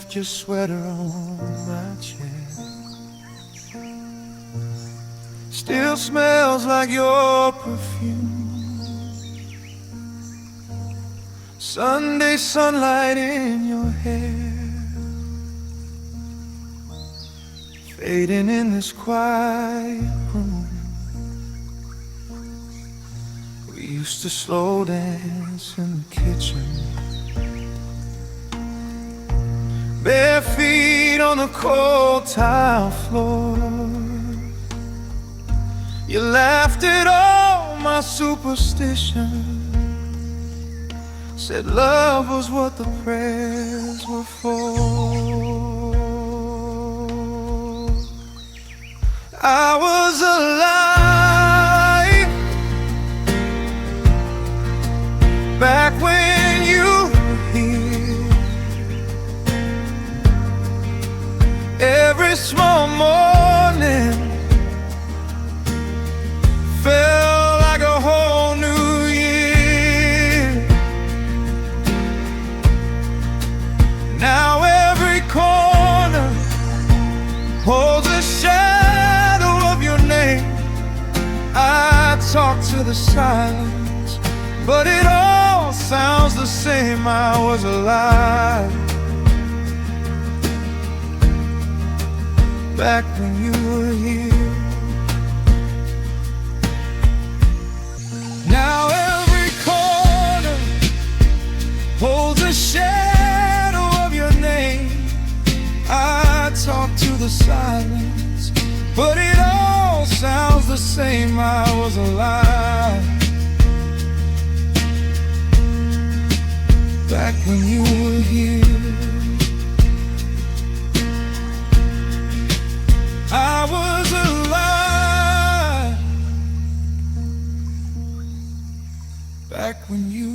left your sweater on my chair. Still smells like your perfume. Sunday sunlight in your hair, fading in this quiet room. We used to slow dance in the kitchen, bare feet on the cold tile floor. You laughed at all my superstition, said love was what the prayers were for. I was alive back when you were here. Every small morning felt like a whole new year. Now every corner holds a shadow of your name. I talk to the silence, but it all sounds the same. I was alive back when you were here. Now every corner holds a shadow of your name. I talk to the silence, but it all sounds the same. I was alive back when you were here. I was alive back when you